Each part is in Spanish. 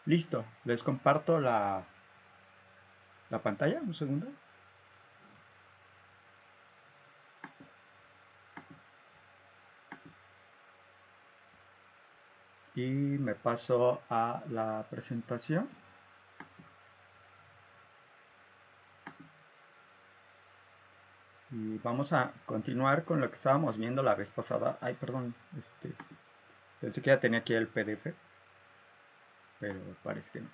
Listo, les comparto la pantalla, un segundo. Y me paso a la presentación. Y vamos a continuar con lo que estábamos viendo la vez pasada. Ay, perdón, pensé que ya tenía aquí el PDF, pero parece que no.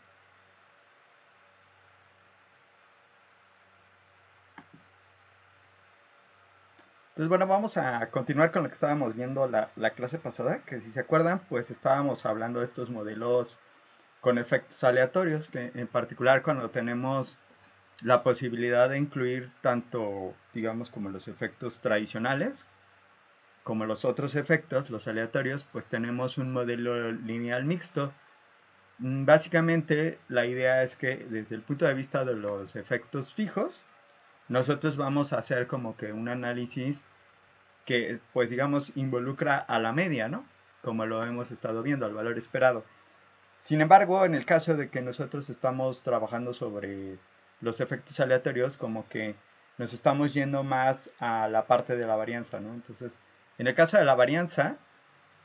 Entonces, bueno, vamos a continuar con lo que estábamos viendo la clase pasada, que si se acuerdan, pues estábamos hablando de estos modelos con efectos aleatorios, que en particular cuando tenemos la posibilidad de incluir tanto, digamos, como los efectos tradicionales, como los otros efectos, los aleatorios, pues tenemos un modelo lineal mixto. Básicamente, la idea es que desde el punto de vista de los efectos fijos, nosotros vamos a hacer como que un análisis que, pues digamos, involucra a la media, ¿no? Como lo hemos estado viendo, al valor esperado. Sin embargo, en el caso de que nosotros estamos trabajando sobre los efectos aleatorios, como que nos estamos yendo más a la parte de la varianza, ¿no? Entonces, en el caso de la varianza,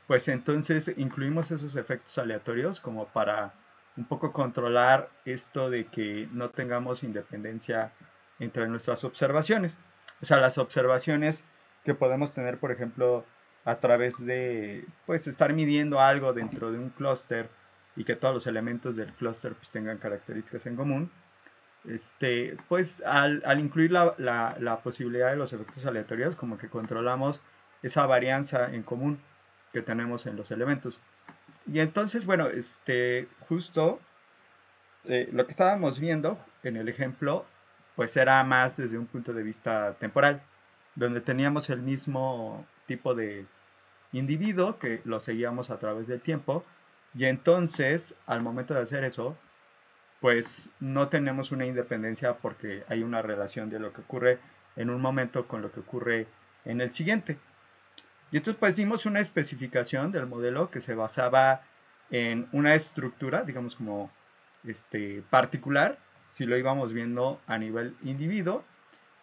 pues entonces incluimos esos efectos aleatorios como para un poco controlar esto de que no tengamos independencia entre nuestras observaciones. O sea, las observaciones que podemos tener, por ejemplo, a través de, pues, estar midiendo algo dentro de un clúster y que todos los elementos del clúster pues, tengan características en común, pues al incluir la posibilidad de los efectos aleatorios, como que controlamos esa varianza en común que tenemos en los elementos. Y entonces, bueno, justo lo que estábamos viendo en el ejemplo, pues era más desde un punto de vista temporal, donde teníamos el mismo tipo de individuo que lo seguíamos a través del tiempo, y entonces, al momento de hacer eso, pues no tenemos una independencia porque hay una relación de lo que ocurre en un momento con lo que ocurre en el siguiente. Y entonces pues dimos una especificación del modelo que se basaba en una estructura, digamos como particular, si lo íbamos viendo a nivel individuo,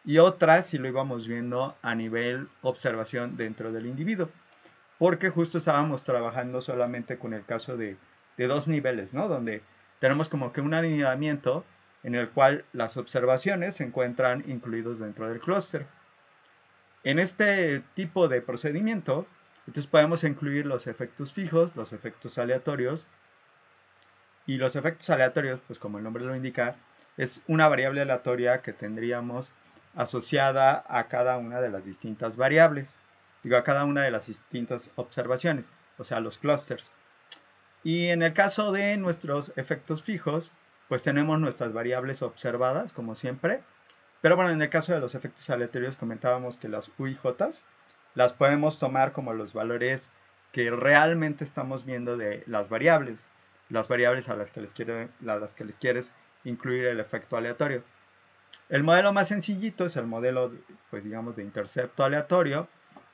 y otra si lo íbamos viendo a nivel observación dentro del individuo. Porque justo estábamos trabajando solamente con el caso de dos niveles, ¿no? Donde tenemos como que un alineamiento en el cual las observaciones se encuentran incluidos dentro del clúster. En este tipo de procedimiento, entonces podemos incluir los efectos fijos, los efectos aleatorios, y los efectos aleatorios, pues como el nombre lo indica, es una variable aleatoria que tendríamos asociada a cada una de las distintas variables, digo, a cada una de las distintas observaciones, o sea, los clústeres. Y en el caso de nuestros efectos fijos, pues tenemos nuestras variables observadas, como siempre. Pero bueno, en el caso de los efectos aleatorios comentábamos que las U y J las podemos tomar como los valores que realmente estamos viendo de las variables a las que les quieres incluir el efecto aleatorio. El modelo más sencillito es el modelo, pues digamos, de intercepto aleatorio,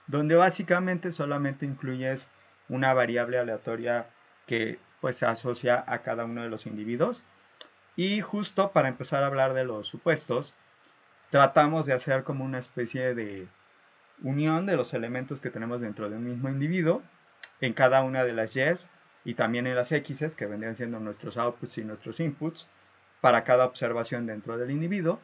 donde básicamente solamente incluyes una variable aleatoria que pues se asocia a cada uno de los individuos. Y justo para empezar a hablar de los supuestos, tratamos de hacer como una especie de unión de los elementos que tenemos dentro de un mismo individuo en cada una de las Y's y también en las X's, que vendrían siendo nuestros outputs y nuestros inputs, para cada observación dentro del individuo.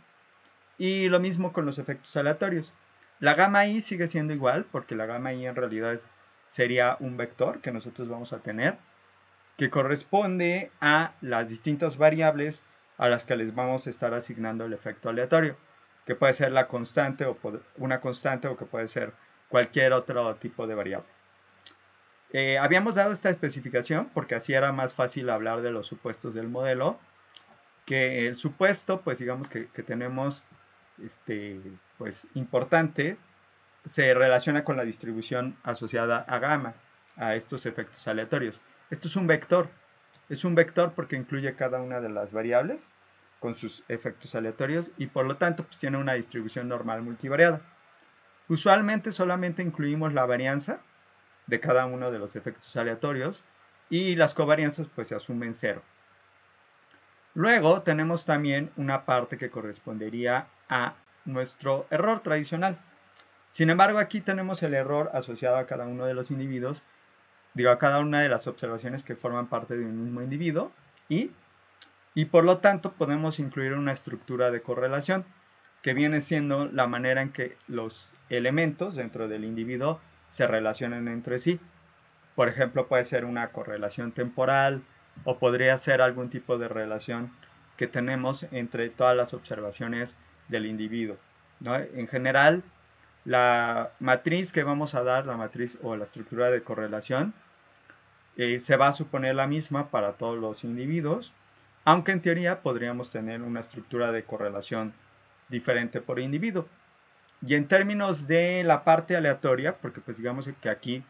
Y lo mismo con los efectos aleatorios. La gamma i sigue siendo igual, porque la gamma i en realidad sería un vector que nosotros vamos a tener, que corresponde a las distintas variables a las que les vamos a estar asignando el efecto aleatorio, que puede ser la constante o una constante o que puede ser cualquier otro tipo de variable. Habíamos dado esta especificación porque así era más fácil hablar de los supuestos del modelo, que el supuesto, pues digamos que tenemos pues importante, se relaciona con la distribución asociada a gamma, a estos efectos aleatorios. Esto es un vector porque incluye cada una de las variables con sus efectos aleatorios y por lo tanto pues tiene una distribución normal multivariada. Usualmente solamente incluimos la varianza de cada uno de los efectos aleatorios y las covarianzas pues se asumen cero. Luego tenemos también una parte que correspondería a nuestro error tradicional. Sin embargo, aquí tenemos el error asociado a cada uno de los individuos, digo, a cada una de las observaciones que forman parte de un mismo individuo y por lo tanto podemos incluir una estructura de correlación que viene siendo la manera en que los elementos dentro del individuo se relacionan entre sí. Por ejemplo, puede ser una correlación temporal o podría ser algún tipo de relación que tenemos entre todas las observaciones del individuo, ¿no? En general, la matriz que vamos a dar, la matriz o la estructura de correlación, se va a suponer la misma para todos los individuos, aunque en teoría podríamos tener una estructura de correlación diferente por individuo. Y en términos de la parte aleatoria, porque pues digamos que aquí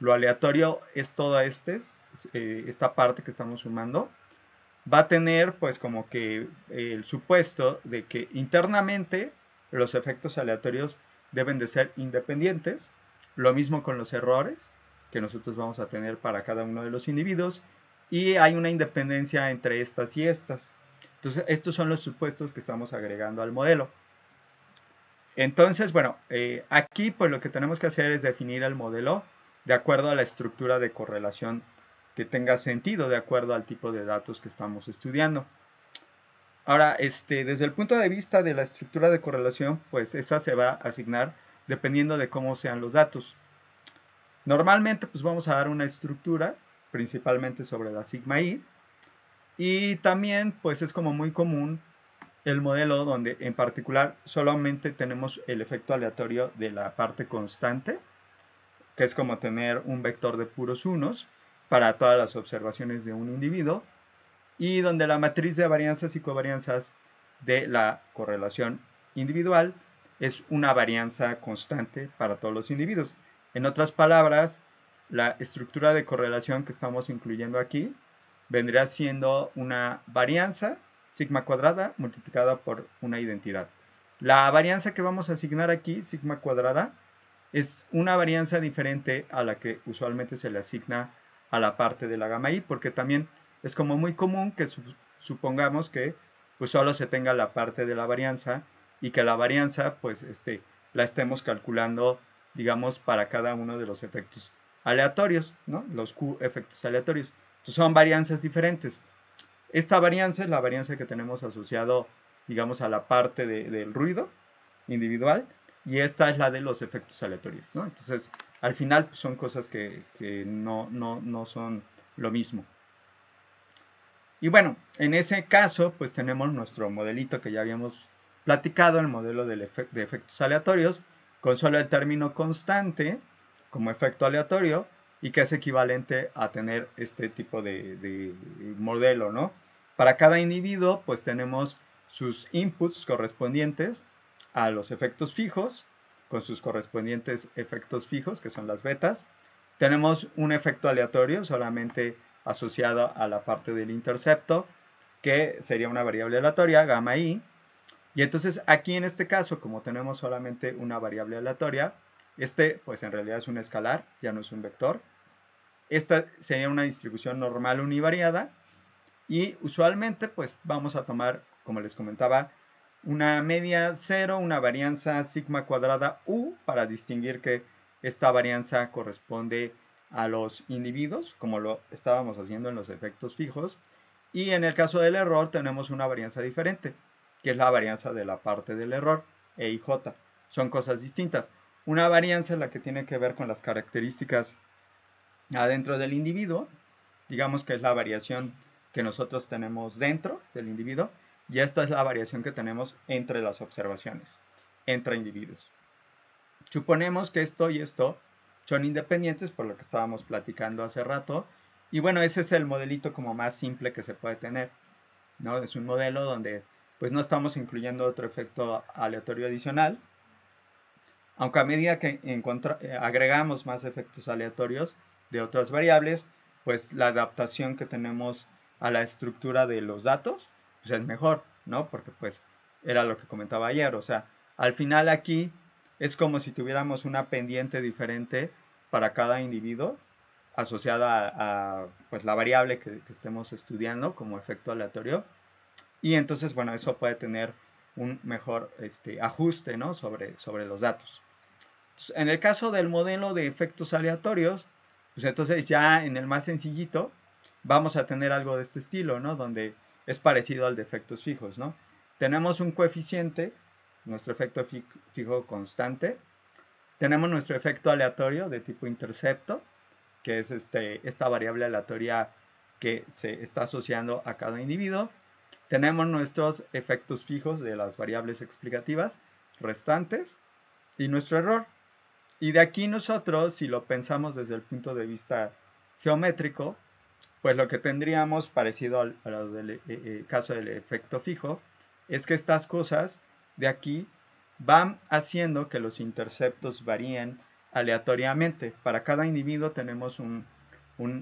lo aleatorio es toda esta parte que estamos sumando, va a tener pues como que el supuesto de que internamente los efectos aleatorios deben de ser independientes, lo mismo con los errores que nosotros vamos a tener para cada uno de los individuos, y hay una independencia entre estas y estas. Entonces, estos son los supuestos que estamos agregando al modelo. Entonces, bueno, aquí pues lo que tenemos que hacer es definir el modelo de acuerdo a la estructura de correlación que tenga sentido, de acuerdo al tipo de datos que estamos estudiando. Ahora, desde el punto de vista de la estructura de correlación, pues esa se va a asignar dependiendo de cómo sean los datos. Normalmente, pues vamos a dar una estructura, principalmente sobre la sigma i, y también, pues es como muy común el modelo donde en particular solamente tenemos el efecto aleatorio de la parte constante, que es como tener un vector de puros unos para todas las observaciones de un individuo, y donde la matriz de varianzas y covarianzas de la correlación individual es una varianza constante para todos los individuos. En otras palabras, la estructura de correlación que estamos incluyendo aquí vendría siendo una varianza sigma cuadrada multiplicada por una identidad. La varianza que vamos a asignar aquí, sigma cuadrada, es una varianza diferente a la que usualmente se le asigna a la parte de la gamma i, porque también es como muy común que supongamos que pues solo se tenga la parte de la varianza y que la varianza pues la estemos calculando, digamos, para cada uno de los efectos aleatorios, ¿no? Los Q efectos aleatorios. Entonces son varianzas diferentes. Esta varianza es la varianza que tenemos asociado, digamos, a la parte del ruido individual, y esta es la de los efectos aleatorios, ¿no? Entonces, al final pues, son cosas que no son lo mismo. Y bueno, en ese caso, pues tenemos nuestro modelito que ya habíamos platicado, el modelo de efectos aleatorios, con solo el término constante como efecto aleatorio, y que es equivalente a tener este tipo de modelo, ¿no? Para cada individuo, pues tenemos sus inputs correspondientes a los efectos fijos, con sus correspondientes efectos fijos, que son las betas. Tenemos un efecto aleatorio solamente asociado a la parte del intercepto, que sería una variable aleatoria, gamma i. Y entonces aquí en este caso, como tenemos solamente una variable aleatoria, pues en realidad es un escalar, ya no es un vector. Esta sería una distribución normal univariada, y usualmente pues vamos a tomar, como les comentaba, una media 0, una varianza sigma cuadrada u, para distinguir que esta varianza corresponde a los individuos, como lo estábamos haciendo en los efectos fijos. Y en el caso del error tenemos una varianza diferente, que es la varianza de la parte del error, E y J. Son cosas distintas. Una varianza es la que tiene que ver con las características adentro del individuo, digamos que es la variación que nosotros tenemos dentro del individuo, y esta es la variación que tenemos entre las observaciones, entre individuos. Suponemos que esto y esto son independientes, por lo que estábamos platicando hace rato, y bueno, ese es el modelito como más simple que se puede tener, ¿no? Es un modelo donde pues no estamos incluyendo otro efecto aleatorio adicional, aunque a medida que agregamos más efectos aleatorios de otras variables, pues la adaptación que tenemos a la estructura de los datos pues es mejor, ¿no? Porque pues era lo que comentaba ayer, o sea, al final aquí es como si tuviéramos una pendiente diferente para cada individuo asociada a pues la variable que estemos estudiando como efecto aleatorio, y entonces, bueno, eso puede tener un mejor ajuste, ¿no? sobre los datos. Entonces, en el caso del modelo de efectos aleatorios, pues entonces ya en el más sencillito vamos a tener algo de este estilo, ¿no? Donde es parecido al de efectos fijos, ¿no? Tenemos un coeficiente, nuestro efecto fijo constante, tenemos nuestro efecto aleatorio de tipo intercepto, que es esta variable aleatoria que se está asociando a cada individuo. Tenemos nuestros efectos fijos de las variables explicativas restantes y nuestro error. Y de aquí nosotros, si lo pensamos desde el punto de vista geométrico, pues lo que tendríamos, parecido al del caso del efecto fijo, es que estas cosas de aquí van haciendo que los interceptos varíen aleatoriamente. Para cada individuo tenemos un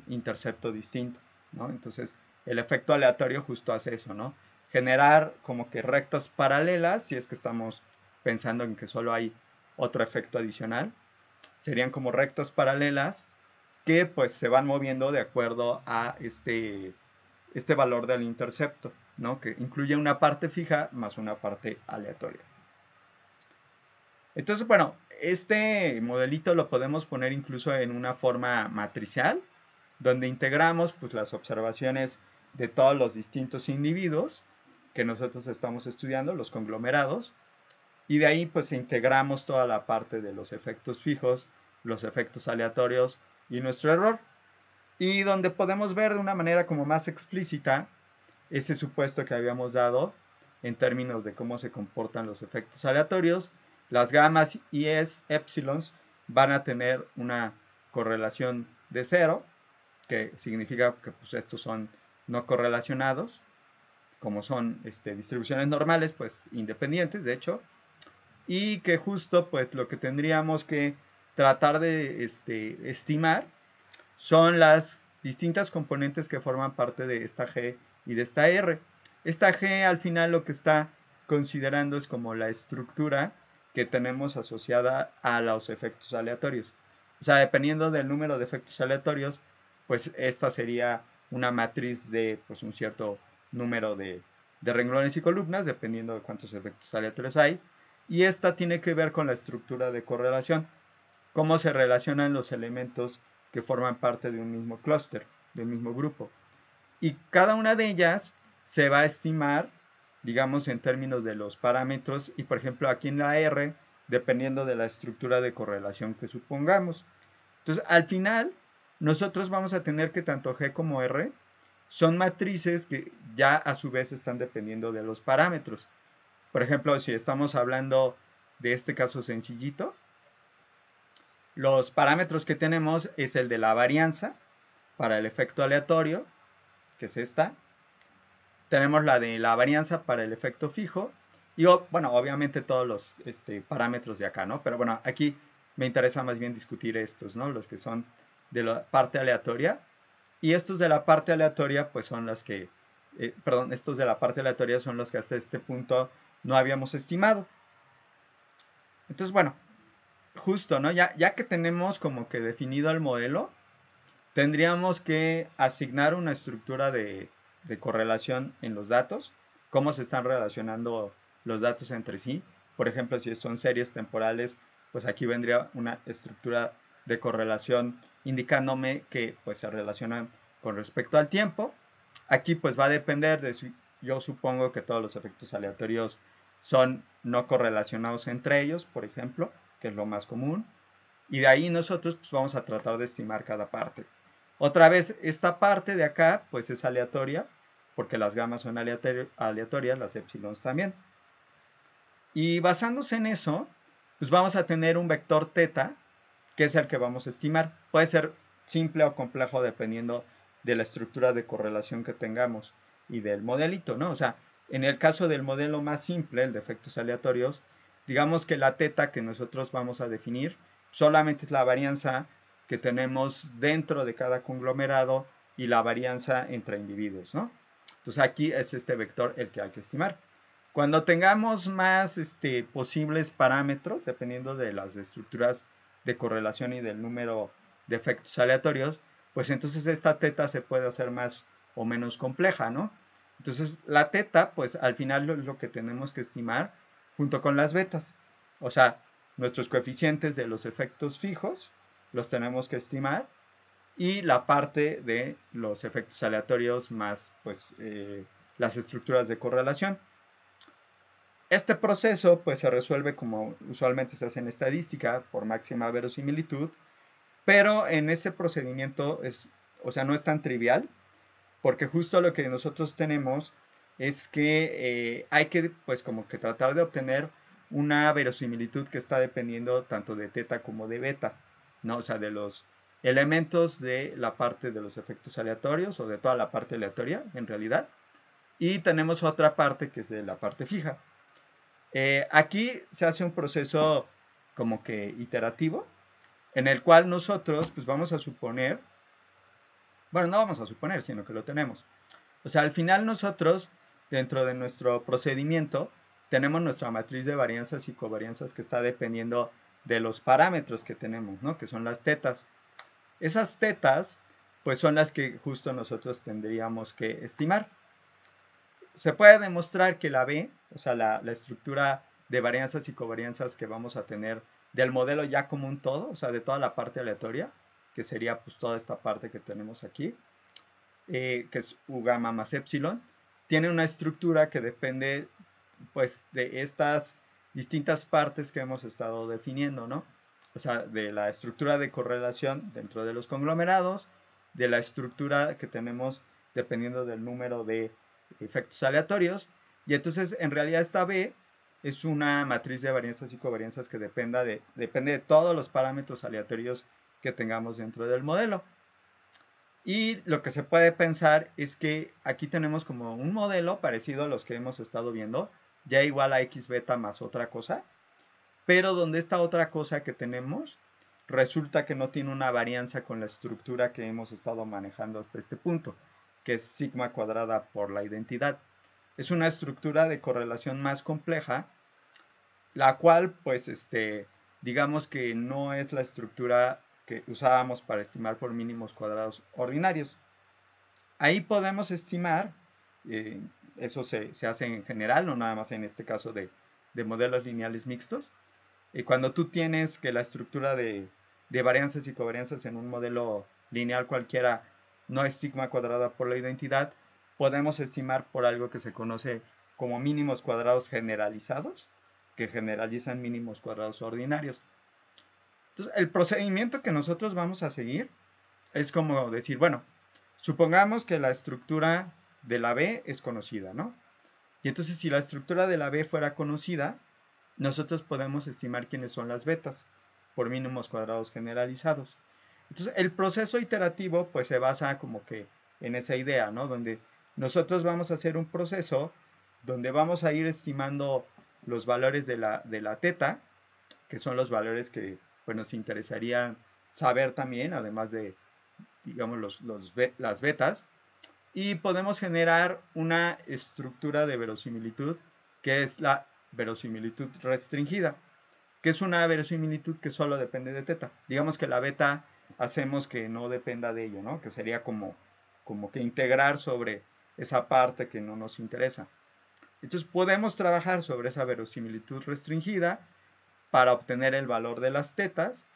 intercepto distinto, ¿no? Entonces, el efecto aleatorio justo hace eso, ¿no? Generar como que rectas paralelas, si es que estamos pensando en que solo hay otro efecto adicional, serían como rectas paralelas que pues se van moviendo de acuerdo a este valor del intercepto, ¿no? Que incluye una parte fija más una parte aleatoria. Entonces, bueno, este modelito lo podemos poner incluso en una forma matricial, donde integramos pues, las observaciones de todos los distintos individuos que nosotros estamos estudiando, los conglomerados, y de ahí pues integramos toda la parte de los efectos fijos, los efectos aleatorios y nuestro error. Y donde podemos ver de una manera como más explícita ese supuesto que habíamos dado en términos de cómo se comportan los efectos aleatorios. Las gamas y épsilons van a tener una correlación de 0, que significa que pues, estos son no correlacionados, como son distribuciones normales, pues independientes, de hecho, y que justo pues lo que tendríamos que tratar de estimar son las distintas componentes que forman parte de esta G y de esta R. Esta G al final lo que está considerando es como la estructura que tenemos asociada a los efectos aleatorios. O sea, dependiendo del número de efectos aleatorios, pues esta sería una matriz de pues, un cierto número de renglones y columnas, dependiendo de cuántos efectos aleatorios hay. Y esta tiene que ver con la estructura de correlación, cómo se relacionan los elementos que forman parte de un mismo clúster, del mismo grupo. Y cada una de ellas se va a estimar, digamos, en términos de los parámetros, y por ejemplo aquí en la R, dependiendo de la estructura de correlación que supongamos. Entonces, al final, nosotros vamos a tener que tanto G como R son matrices que ya a su vez están dependiendo de los parámetros. Por ejemplo, si estamos hablando de este caso sencillito, los parámetros que tenemos es el de la varianza para el efecto aleatorio, que es esta. Tenemos la de la varianza para el efecto fijo. Y bueno, obviamente todos los parámetros de acá, ¿no? Pero bueno, aquí me interesa más bien discutir estos, ¿no? Los que son de la parte aleatoria. Y estos de la parte aleatoria, pues son las que, perdón, estos de la parte aleatoria son los que hasta este punto no habíamos estimado. Entonces, bueno, justo, ¿no? Ya que tenemos como que definido el modelo, tendríamos que asignar una estructura de correlación en los datos, cómo se están relacionando los datos entre sí. Por ejemplo, si son series temporales, pues aquí vendría una estructura de correlación indicándome que pues, se relacionan con respecto al tiempo. Aquí pues va a depender de si yo supongo que todos los efectos aleatorios son no correlacionados entre ellos, por ejemplo, que es lo más común. Y de ahí nosotros pues, vamos a tratar de estimar cada parte. Otra vez, esta parte de acá pues es aleatoria, porque las gamas son aleatorias, las épsilons también. Y basándose en eso, pues vamos a tener un vector teta, que es el que vamos a estimar. Puede ser simple o complejo dependiendo de la estructura de correlación que tengamos y del modelito, ¿no? O sea, en el caso del modelo más simple, el de efectos aleatorios, digamos que la teta que nosotros vamos a definir solamente es la varianza que tenemos dentro de cada conglomerado y la varianza entre individuos, ¿no? Entonces aquí es este vector el que hay que estimar. Cuando tengamos más posibles parámetros, dependiendo de las estructuras de correlación y del número de efectos aleatorios, pues entonces esta teta se puede hacer más o menos compleja, ¿no? Entonces, la teta, pues al final es lo que tenemos que estimar junto con las betas. O sea, nuestros coeficientes de los efectos fijos los tenemos que estimar y la parte de los efectos aleatorios más pues las estructuras de correlación. Este proceso pues se resuelve como usualmente se hace en estadística por máxima verosimilitud, pero en ese procedimiento o sea, no es tan trivial, porque justo lo que nosotros tenemos es que hay que pues como que tratar de obtener una verosimilitud que está dependiendo tanto de teta como de beta, ¿no? O sea, de los elementos de la parte de los efectos aleatorios o de toda la parte aleatoria en realidad. Y tenemos otra parte que es de la parte fija. Aquí se hace un proceso como que iterativo en el cual nosotros pues vamos a suponer, bueno, no vamos a suponer, sino que lo tenemos. O sea, al final nosotros, dentro de nuestro procedimiento, tenemos nuestra matriz de varianzas y covarianzas que está dependiendo de los parámetros que tenemos, ¿no? Que son las tetas. Esas tetas, pues son las que justo nosotros tendríamos que estimar. Se puede demostrar que la B, o sea, la estructura de varianzas y covarianzas que vamos a tener del modelo ya como un todo, o sea, de toda la parte aleatoria, que sería pues toda esta parte que tenemos aquí, que es U gamma más epsilon, tiene una estructura que depende pues de estas distintas partes que hemos estado definiendo, ¿no? O sea, de la estructura de correlación dentro de los conglomerados, de la estructura que tenemos dependiendo del número de efectos aleatorios, y entonces en realidad esta B es una matriz de varianzas y covarianzas que depende de todos los parámetros aleatorios que tengamos dentro del modelo. Y lo que se puede pensar es que aquí tenemos como un modelo parecido a los que hemos estado viendo, ya igual a x beta más otra cosa, pero donde esta otra cosa que tenemos resulta que no tiene una varianza con la estructura que hemos estado manejando hasta este punto, que es sigma cuadrada por la identidad. Es una estructura de correlación más compleja, la cual pues digamos que no es la estructura que usábamos para estimar por mínimos cuadrados ordinarios. Ahí podemos estimar, eh, eso se hace en general, no nada más en este caso de modelos lineales mixtos. Cuando tú tienes que la estructura de varianzas y covarianzas en un modelo lineal cualquiera no es sigma cuadrada por la identidad, podemos estimar por algo que se conoce como mínimos cuadrados generalizados, que generalizan mínimos cuadrados ordinarios. Entonces, el procedimiento que nosotros vamos a seguir es como decir, bueno, supongamos que la estructura de la B es conocida, ¿no? Y entonces si la estructura de la B fuera conocida, nosotros podemos estimar quiénes son las betas por mínimos cuadrados generalizados. Entonces el proceso iterativo pues se basa como que en esa idea, ¿no? Donde nosotros vamos a hacer un proceso donde vamos a ir estimando los valores de la teta, que son los valores que pues, nos interesaría saber también, además de digamos, las betas, y podemos generar una estructura de verosimilitud que es la verosimilitud restringida, que es una verosimilitud que solo depende de teta. Digamos que la beta hacemos que no dependa de ello, ¿no? Que sería como que integrar sobre esa parte que no nos interesa. Entonces podemos trabajar sobre esa verosimilitud restringida para obtener el valor de las tetas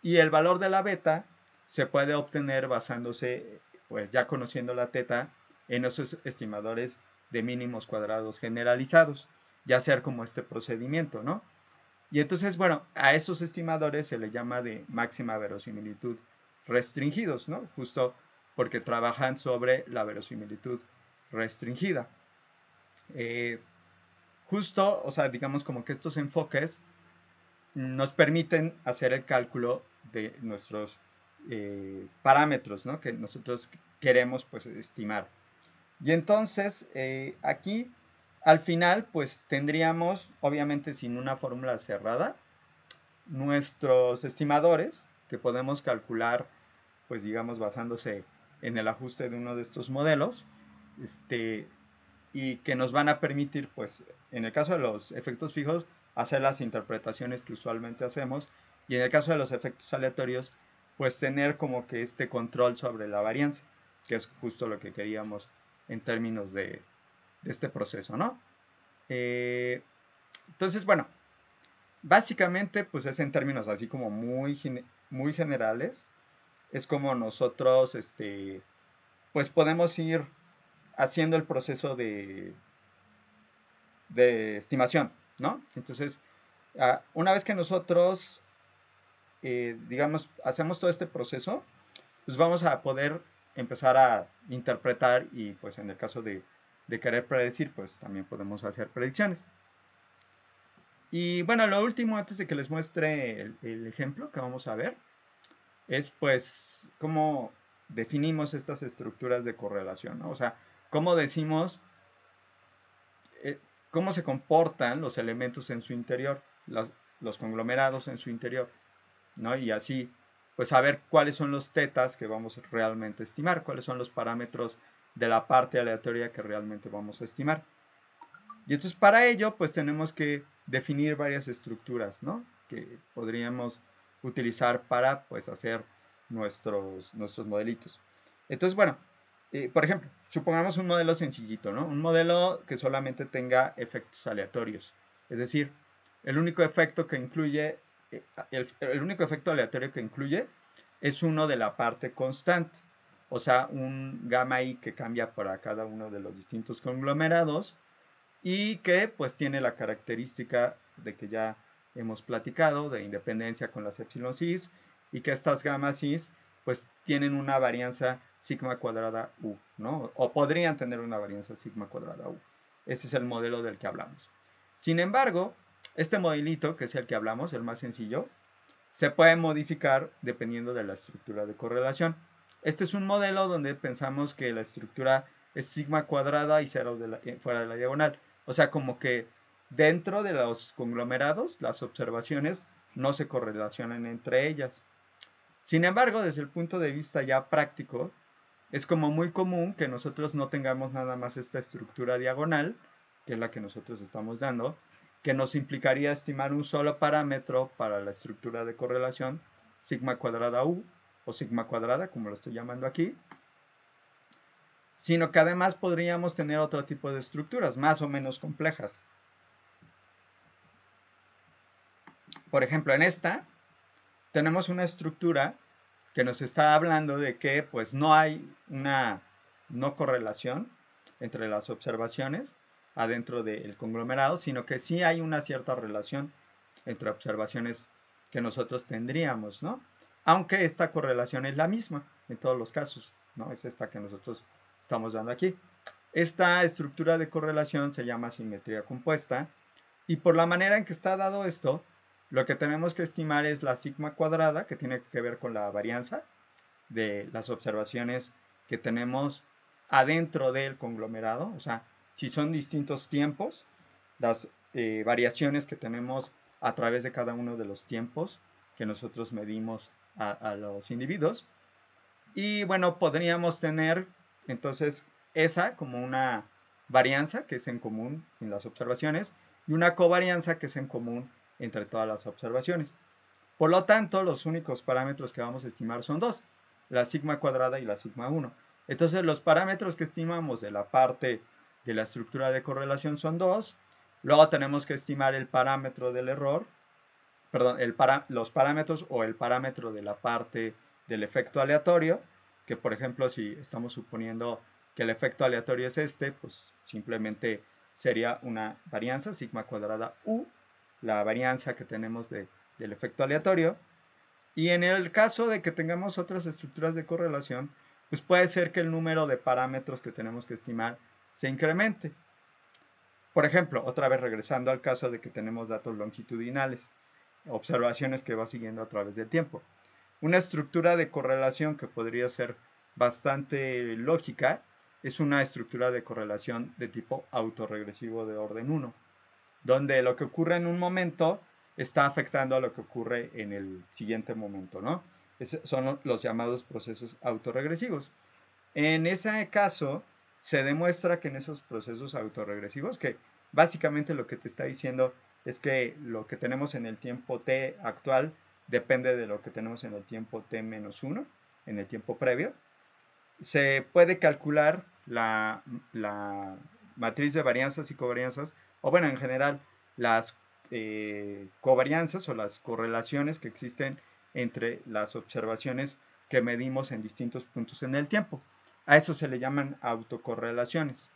y el valor de la beta se puede obtener basándose, pues ya conociendo la teta, en esos estimadores de mínimos cuadrados generalizados, ya sea como este procedimiento, ¿no? Y entonces, bueno, a esos estimadores se le llama de máxima verosimilitud restringidos, ¿no? Justo porque trabajan sobre la verosimilitud restringida. Justo, o sea, digamos como que estos enfoques nos permiten hacer el cálculo de nuestros parámetros, ¿no? Que nosotros queremos pues estimar. Y entonces aquí al final pues tendríamos, obviamente sin una fórmula cerrada, nuestros estimadores que podemos calcular pues digamos basándose en el ajuste de uno de estos modelos, y que nos van a permitir, pues, en el caso de los efectos fijos, hacer las interpretaciones que usualmente hacemos, y en el caso de los efectos aleatorios, pues tener como que control sobre la varianza, que es justo lo que queríamos en términos este proceso, ¿no? Entonces, bueno, básicamente, pues es en términos así como muy generales, es como nosotros, pues podemos ir haciendo el proceso de estimación, ¿no? Entonces, una vez que nosotros, digamos, hacemos todo este proceso, pues vamos a poder empezar a interpretar y pues en el caso de querer predecir, pues también podemos hacer predicciones. Y bueno, lo último, antes de que les muestre el ejemplo que vamos a ver, es pues cómo definimos estas estructuras de correlación, ¿no? O sea, cómo decimos, cómo se comportan los elementos en su interior, los conglomerados en su interior, ¿no? Y así, pues saber cuáles son los tetas que vamos realmente a estimar, cuáles son los parámetros de la parte aleatoria que realmente vamos a estimar. Y entonces para ello, pues tenemos que definir varias estructuras, ¿no? Que podríamos utilizar para, pues, hacer nuestros modelitos. Entonces, bueno, por ejemplo, supongamos un modelo sencillito, ¿no? Un modelo que solamente tenga efectos aleatorios. Es decir, el único efecto que incluye, el único efecto aleatorio que incluye es uno de la parte constante. O sea, un gamma i que cambia para cada uno de los distintos conglomerados y que pues tiene la característica de que ya hemos platicado de independencia con las epsilon cis y que estas gamma cis pues tienen una varianza sigma cuadrada u, ¿no? O podrían tener una varianza sigma cuadrada u. Ese es el modelo del que hablamos. Sin embargo, este modelito, que es el que hablamos, el más sencillo, se puede modificar dependiendo de la estructura de correlación. Este es un modelo donde pensamos que la estructura es sigma cuadrada y cero fuera de la diagonal. O sea, como que dentro de los conglomerados, las observaciones no se correlacionan entre ellas. Sin embargo, desde el punto de vista ya práctico, es como muy común que nosotros no tengamos nada más esta estructura diagonal, que es la que nosotros estamos dando, que nos implicaría estimar un solo parámetro para la estructura de correlación, sigma cuadrada u, o sigma cuadrada, como lo estoy llamando aquí, sino que además podríamos tener otro tipo de estructuras, más o menos complejas. Por ejemplo, en esta tenemos una estructura que nos está hablando de que pues no hay una no correlación entre las observaciones adentro del conglomerado, sino que sí hay una cierta relación entre observaciones que nosotros tendríamos, ¿no? Aunque esta correlación es la misma en todos los casos, ¿no? Es esta que nosotros estamos dando aquí. Esta estructura de correlación se llama simetría compuesta y por la manera en que está dado esto, lo que tenemos que estimar es la sigma cuadrada, que tiene que ver con la varianza de las observaciones que tenemos adentro del conglomerado. O sea, si son distintos tiempos, las variaciones que tenemos a través de cada uno de los tiempos que nosotros medimos a los individuos. Y bueno, podríamos tener entonces esa como una varianza que es en común en las observaciones y una covarianza que es en común entre todas las observaciones. Por lo tanto, los únicos parámetros que vamos a estimar son dos, la sigma cuadrada y la sigma 1. Entonces, los parámetros que estimamos de la parte de la estructura de correlación son dos. Luego tenemos que estimar el parámetro del error, perdón, los parámetros o el parámetro de la parte del efecto aleatorio, que por ejemplo, si estamos suponiendo que el efecto aleatorio es este, pues simplemente sería una varianza, sigma cuadrada u, la varianza que tenemos del efecto aleatorio. Y en el caso de que tengamos otras estructuras de correlación, pues puede ser que el número de parámetros que tenemos que estimar se incremente. Por ejemplo, otra vez regresando al caso de que tenemos datos longitudinales, observaciones que va siguiendo a través del tiempo. Una estructura de correlación que podría ser bastante lógica es una estructura de correlación de tipo autorregresivo de orden 1, donde lo que ocurre en un momento está afectando a lo que ocurre en el siguiente momento, ¿no? Son los llamados procesos autorregresivos. En ese caso, se demuestra que en esos procesos autorregresivos, que básicamente lo que te está diciendo es que lo que tenemos en el tiempo t actual depende de lo que tenemos en el tiempo t-1, en el tiempo previo, se puede calcular matriz de varianzas y covarianzas, o bueno, en general, las covarianzas o las correlaciones que existen entre las observaciones que medimos en distintos puntos en el tiempo. A eso se le llaman autocorrelaciones.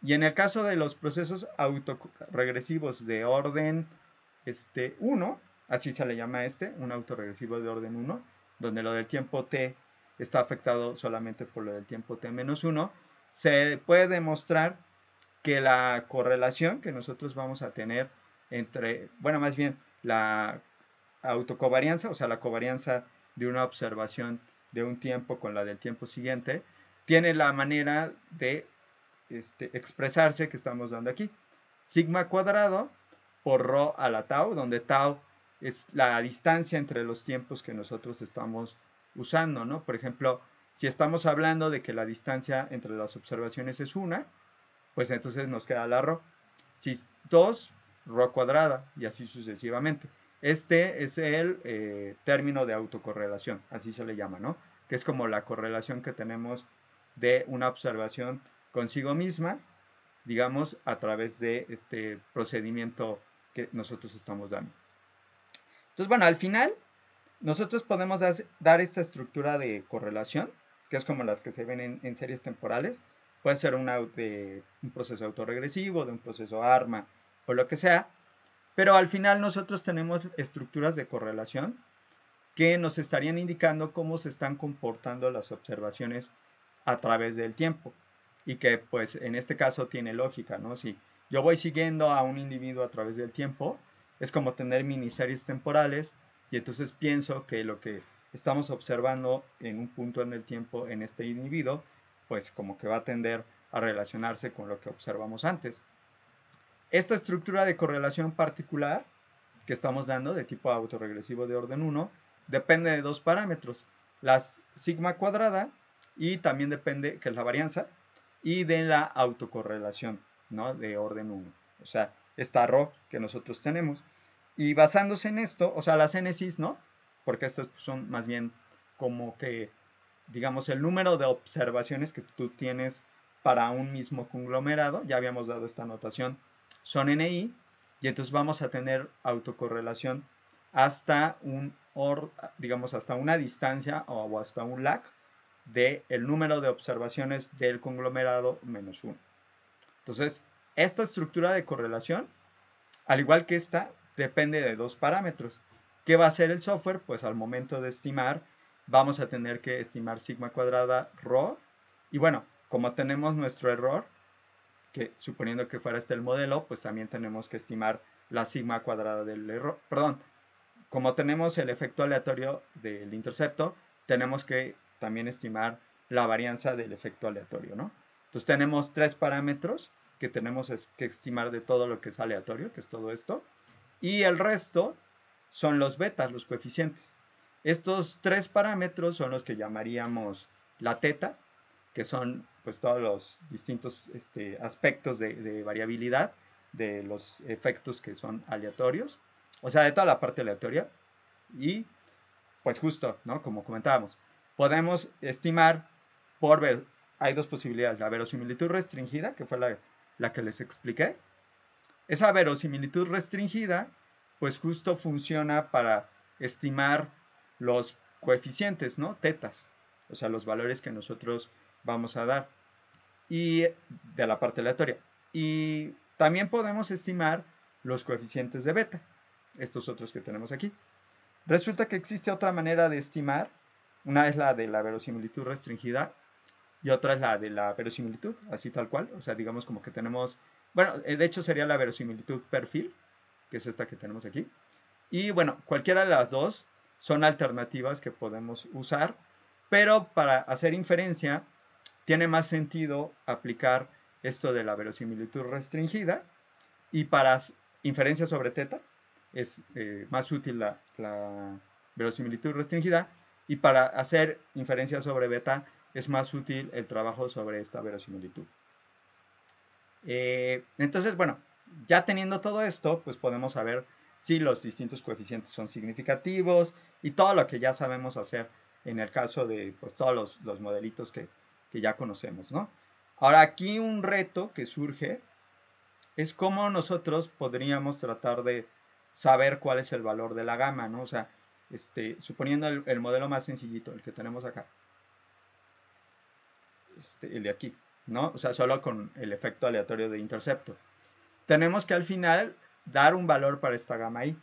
Y en el caso de los procesos autorregresivos de orden 1, así se le llama un autorregresivo de orden 1, donde lo del tiempo t está afectado solamente por lo del tiempo t menos 1, se puede demostrar que la correlación que nosotros vamos a tener entre, bueno, más bien la autocovarianza, o sea, la covarianza de una observación de un tiempo con la del tiempo siguiente, tiene la manera de expresarse que estamos dando aquí. Sigma cuadrado por rho a la tau, donde tau es la distancia entre los tiempos que nosotros estamos usando, ¿no? Por ejemplo, si estamos hablando de que la distancia entre las observaciones es 1, pues entonces nos queda la rho. Si 2, rho cuadrada, y así sucesivamente. Este es el término de autocorrelación, así se le llama, ¿no? Que es como la correlación que tenemos de una observación consigo misma, digamos, a través de este procedimiento que nosotros estamos dando. Entonces, bueno, al final, nosotros podemos dar esta estructura de correlación, que es como las que se ven en series temporales. Puede ser de un proceso autorregresivo, de un proceso ARMA, o lo que sea. Pero al final nosotros tenemos estructuras de correlación que nos estarían indicando cómo se están comportando las observaciones a través del tiempo. Y que pues en este caso tiene lógica, ¿no? Si yo voy siguiendo a un individuo a través del tiempo, es como tener miniseries temporales, y entonces pienso que lo que estamos observando en un punto en el tiempo en este individuo, pues como que va a tender a relacionarse con lo que observamos antes. Esta estructura de correlación particular que estamos dando, de tipo autorregresivo de orden 1, depende de dos parámetros, la sigma cuadrada, y también depende, que es la varianza, y de la autocorrelación, ¿no? De orden 1. O sea, esta rho que nosotros tenemos. Y basándose en esto, o sea, las génesis, ¿no? Porque estas son más bien como que, digamos, el número de observaciones que tú tienes para un mismo conglomerado. Ya habíamos dado esta notación, son NI, y entonces vamos a tener autocorrelación hasta digamos, hasta una distancia o hasta un lag del número de observaciones del conglomerado menos 1. Entonces, esta estructura de correlación, al igual que esta, depende de dos parámetros. ¿Qué va a hacer el software? Pues al momento de estimar, vamos a tener que estimar sigma cuadrada rho. Y bueno, como tenemos nuestro error, que suponiendo que fuera este el modelo, pues también tenemos que estimar la sigma cuadrada del error. Perdón, como tenemos el efecto aleatorio del intercepto, tenemos que también estimar la varianza del efecto aleatorio, ¿no? Entonces tenemos tres parámetros que tenemos que estimar de todo lo que es aleatorio, que es todo esto, y el resto son los betas, los coeficientes. Estos tres parámetros son los que llamaríamos la teta, que son pues todos los distintos aspectos de variabilidad de los efectos que son aleatorios, o sea, de toda la parte aleatoria. Y pues justo, ¿no? Como comentábamos, podemos estimar hay dos posibilidades, la verosimilitud restringida, que fue la que les expliqué. Esa verosimilitud restringida, pues justo funciona para estimar los coeficientes, ¿no? Tetas, o sea, los valores que nosotros vamos a dar, y de la parte aleatoria. Y también podemos estimar los coeficientes de beta, estos otros que tenemos aquí. Resulta que existe otra manera de estimar, una es la de la verosimilitud restringida y otra es la de la verosimilitud, así tal cual, o sea, digamos como que tenemos, bueno, de hecho sería la verosimilitud perfil, que es esta que tenemos aquí, y bueno, cualquiera de las dos son alternativas que podemos usar, pero para hacer inferencia tiene más sentido aplicar esto de la verosimilitud restringida, y para inferencia sobre teta es más útil la verosimilitud restringida, y para hacer inferencia sobre beta es más útil el trabajo sobre esta verosimilitud. Entonces, bueno, ya teniendo todo esto, pues podemos saber si los distintos coeficientes son significativos y todo lo que ya sabemos hacer en el caso de pues, todos los modelitos que ya conocemos, ¿no? Ahora aquí un reto que surge es cómo nosotros podríamos tratar de saber cuál es el valor de la gama, ¿no? O sea, suponiendo el modelo más sencillito, el que tenemos acá, el de aquí, ¿no? O sea, solo con el efecto aleatorio de intercepto. Tenemos que al final dar un valor para esta gama i.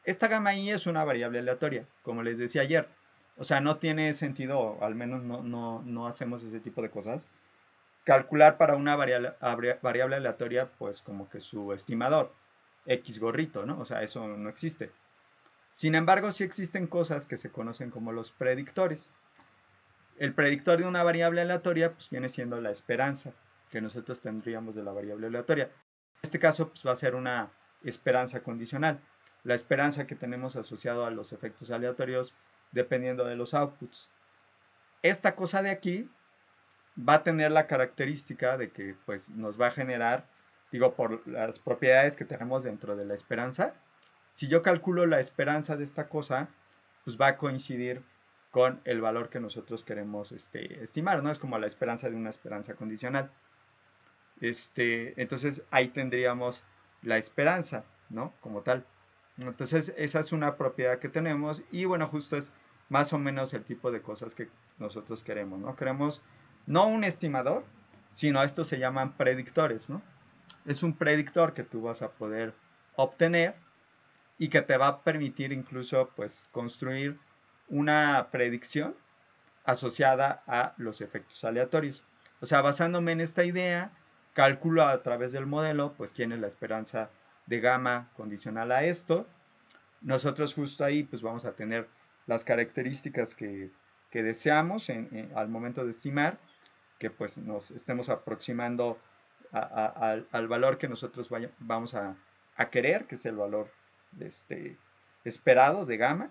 Esta gama i es una variable aleatoria, como les decía ayer. O sea, no tiene sentido, o al menos no hacemos ese tipo de cosas, calcular para una variable aleatoria, pues como que su estimador, X gorrito, ¿no? O sea, eso no existe. Sin embargo, sí existen cosas que se conocen como los predictores. El predictor de una variable aleatoria pues viene siendo la esperanza que nosotros tendríamos de la variable aleatoria. En este caso pues va a ser una esperanza condicional. La esperanza que tenemos asociado a los efectos aleatorios dependiendo de los outputs. Esta cosa de aquí va a tener la característica de que pues nos va a generar, digo, por las propiedades que tenemos dentro de la esperanza. Si yo calculo la esperanza de esta cosa, pues va a coincidir con el valor que nosotros queremos estimar, ¿no? Es como la esperanza de una esperanza condicional. Entonces ahí tendríamos la esperanza, ¿no? Como tal. Entonces esa es una propiedad que tenemos y bueno, justo es más o menos el tipo de cosas que nosotros queremos, ¿no? Queremos no un estimador, sino estos se llaman predictores, ¿no? Es un predictor que tú vas a poder obtener y que te va a permitir incluso pues construir una predicción asociada a los efectos aleatorios. O sea, basándome en esta idea, calculo a través del modelo pues quién es la esperanza de gamma condicional a esto. Nosotros justo ahí pues vamos a tener las características que deseamos al momento de estimar, que pues nos estemos aproximando al valor que nosotros vamos a querer, que es el valor esperado de gamma,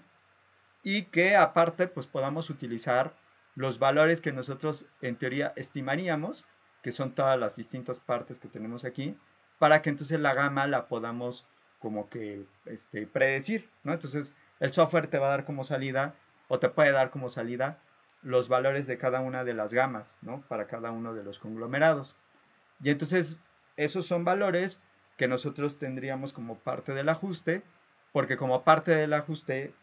y que aparte pues podamos utilizar los valores que nosotros en teoría estimaríamos, que son todas las distintas partes que tenemos aquí, para que entonces la gama la podamos como que predecir, ¿no? Entonces el software te va a dar como salida, o te puede dar como salida, los valores de cada una de las gamas, ¿no? Para cada uno de los conglomerados. Y entonces esos son valores que nosotros tendríamos como parte del ajuste, porque como parte del ajuste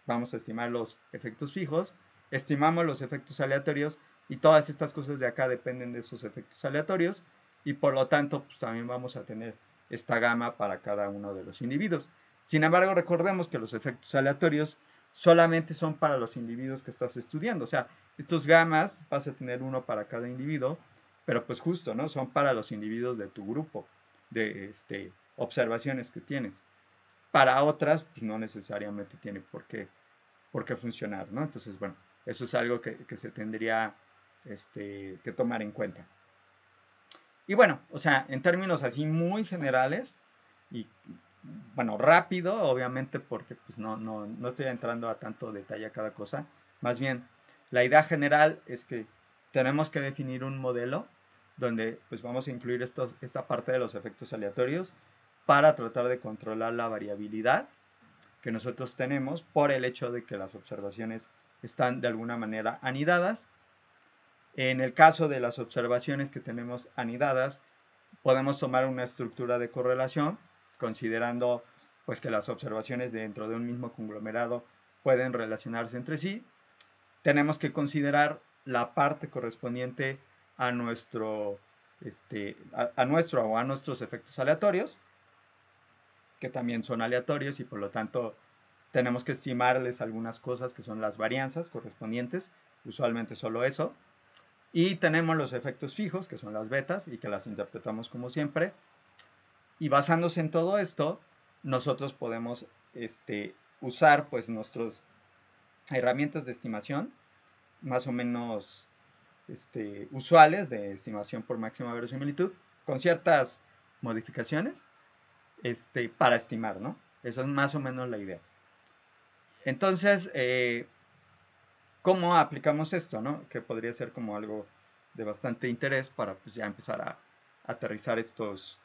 vamos a estimar los efectos fijos, estimamos los efectos aleatorios y todas estas cosas de acá dependen de esos efectos aleatorios y por lo tanto pues también vamos a tener esta gama para cada uno de los individuos. Sin embargo, recordemos que los efectos aleatorios solamente son para los individuos que estás estudiando, o sea, estos gamas vas a tener uno para cada individuo, pero pues justo, ¿no? Son para los individuos de tu grupo de observaciones que tienes. Para otras, pues no necesariamente tiene por qué funcionar, ¿no? Entonces, bueno, eso es algo que se tendría que tomar en cuenta. Y bueno, o sea, en términos así muy generales y bueno, rápido, obviamente, porque pues no estoy entrando a tanto detalle a cada cosa. Más bien, la idea general es que tenemos que definir un modelo donde pues vamos a incluir esta parte de los efectos aleatorios para tratar de controlar la variabilidad que nosotros tenemos por el hecho de que las observaciones están de alguna manera anidadas. En el caso de las observaciones que tenemos anidadas, podemos tomar una estructura de correlación considerando pues que las observaciones dentro de un mismo conglomerado pueden relacionarse entre sí. Tenemos que considerar la parte correspondiente a nuestro o a nuestros efectos aleatorios, que también son aleatorios y por lo tanto tenemos que estimarles algunas cosas que son las varianzas correspondientes, usualmente solo eso. Y tenemos los efectos fijos, que son las betas, y que las interpretamos como siempre. Y basándose en todo esto, nosotros podemos usar pues nuestras herramientas de estimación, más o menos usuales, de estimación por máxima verosimilitud, con ciertas modificaciones, para estimar, ¿no? Esa es más o menos la idea. Entonces, ¿cómo aplicamos esto, no? Que podría ser como algo de bastante interés para pues ya empezar a aterrizar estos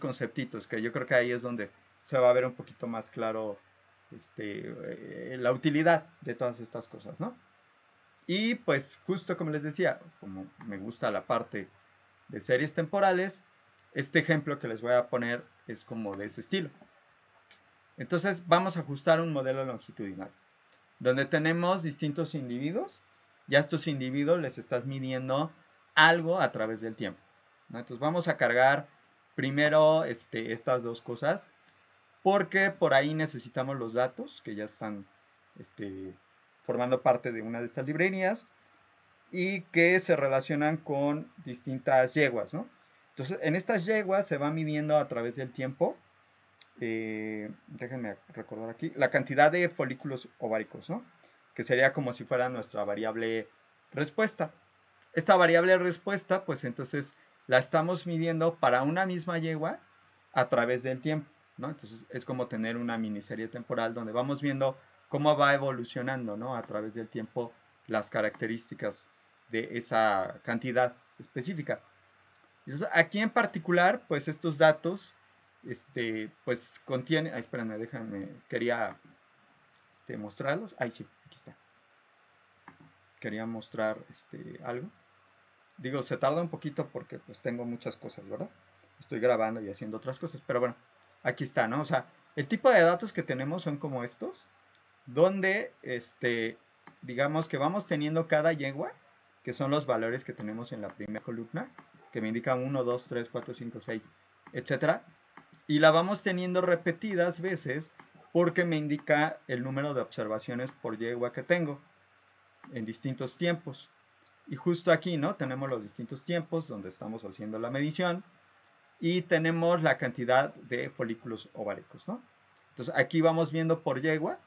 conceptitos, que yo creo que ahí es donde se va a ver un poquito más claro la utilidad de todas estas cosas, ¿no? Y pues justo como les decía, como me gusta la parte de series temporales, este ejemplo que les voy a poner es como de ese estilo. Entonces vamos a ajustar un modelo longitudinal, donde tenemos distintos individuos, y a estos individuos les estás midiendo algo a través del tiempo, ¿no? Entonces vamos a cargar primero estas dos cosas, porque por ahí necesitamos los datos que ya están formando parte de una de estas librerías y que se relacionan con distintas yeguas, ¿no? Entonces, en estas yeguas se va midiendo a través del tiempo, déjenme recordar aquí, la cantidad de folículos ováricos, ¿no? Que sería como si fuera nuestra variable respuesta. Esta variable respuesta, pues entonces la estamos midiendo para una misma yegua a través del tiempo, ¿no? Entonces es como tener una miniserie temporal donde vamos viendo cómo va evolucionando, ¿no? A través del tiempo las características de esa cantidad específica. Entonces, aquí en particular, pues estos datos, pues contienen, espérame, déjame, quería mostrarlos. Ahí sí, aquí está. Quería mostrar algo. Digo, se tarda un poquito porque pues tengo muchas cosas, ¿verdad? Estoy grabando y haciendo otras cosas, pero bueno, aquí está, ¿no? O sea, el tipo de datos que tenemos son como estos, donde, digamos que vamos teniendo cada yegua, que son los valores que tenemos en la primera columna, que me indican 1, 2, 3, 4, 5, 6, etcétera, y la vamos teniendo repetidas veces porque me indica el número de observaciones por yegua que tengo en distintos tiempos. Y justo aquí, ¿no? Tenemos los distintos tiempos donde estamos haciendo la medición y tenemos la cantidad de folículos ováricos, ¿no? Entonces aquí vamos viendo por yegua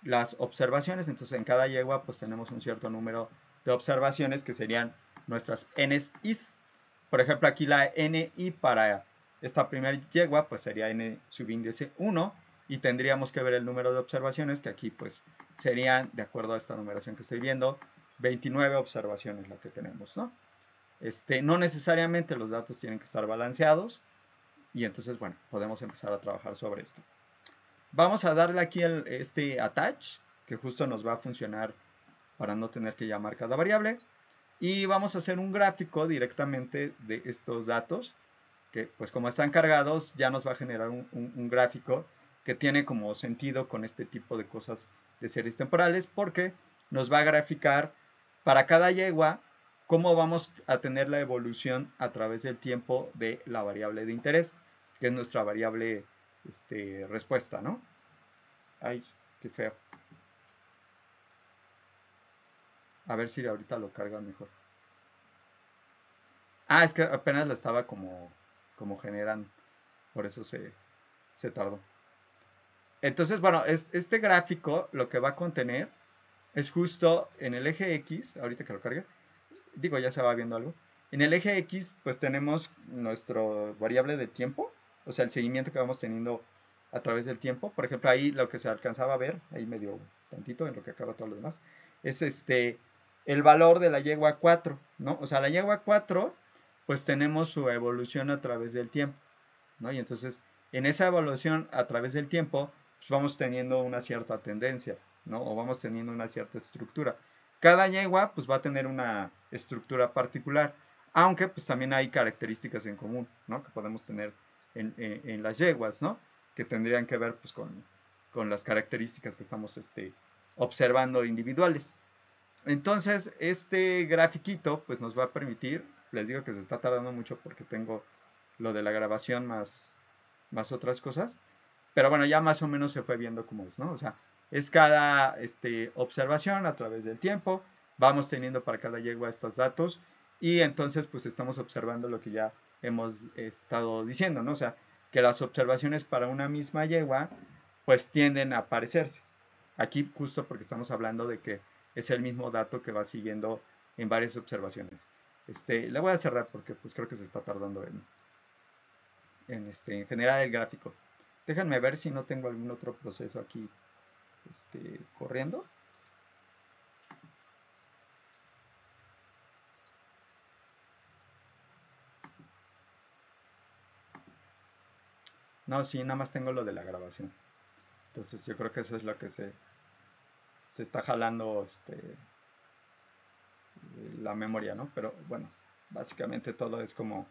las observaciones, entonces en cada yegua pues tenemos un cierto número de observaciones que serían nuestras NIs. Por ejemplo, aquí la NI para esta primera yegua pues sería N subíndice 1 y tendríamos que ver el número de observaciones que aquí pues serían, de acuerdo a esta numeración que estoy viendo, 29 observaciones lo que tenemos, ¿no? No necesariamente los datos tienen que estar balanceados y entonces, bueno, podemos empezar a trabajar sobre esto. Vamos a darle aquí este attach, que justo nos va a funcionar para no tener que llamar cada variable. Y vamos a hacer un gráfico directamente de estos datos, que pues como están cargados ya nos va a generar un gráfico que tiene como sentido con este tipo de cosas de series temporales, porque nos va a graficar para cada yegua cómo vamos a tener la evolución a través del tiempo de la variable de interés, que es nuestra variable respuesta, ¿no? Ay, qué feo. A ver si ahorita lo carga mejor. Ah, es que apenas lo estaba como generando. Por eso se tardó. Entonces, bueno, este gráfico lo que va a contener es justo en el eje X, ahorita que lo cargue, digo, ya se va viendo algo. En el eje X, pues tenemos nuestro variable de tiempo, o sea, el seguimiento que vamos teniendo a través del tiempo. Por ejemplo, ahí lo que se alcanzaba a ver, ahí medio tantito en lo que acaba todo lo demás, es el valor de la yegua 4, ¿no? O sea, la yegua 4, pues tenemos su evolución a través del tiempo, ¿no? Y entonces, en esa evolución a través del tiempo, pues vamos teniendo una cierta tendencia, ¿no? O vamos teniendo una cierta estructura. Cada yegua pues va a tener una estructura particular, aunque pues también hay características en común, ¿no? Que podemos tener en las yeguas, ¿no? Que tendrían que ver pues con las características que estamos observando individuales. Entonces, este grafiquito pues nos va a permitir, les digo que se está tardando mucho porque tengo lo de la grabación más otras cosas, pero bueno, ya más o menos se fue viendo cómo es, ¿no? O sea, es cada observación a través del tiempo, vamos teniendo para cada yegua estos datos y entonces pues estamos observando lo que ya hemos estado diciendo, ¿no? O sea, que las observaciones para una misma yegua pues tienden a parecerse. Aquí justo porque estamos hablando de que es el mismo dato que va siguiendo en varias observaciones. La voy a cerrar porque pues creo que se está tardando en generar el gráfico. Déjenme ver si no tengo algún otro proceso aquí corriendo. No, sí, nada más tengo lo de la grabación. Entonces yo creo que eso es lo que se está jalando la memoria, ¿no? Pero bueno, básicamente todo es como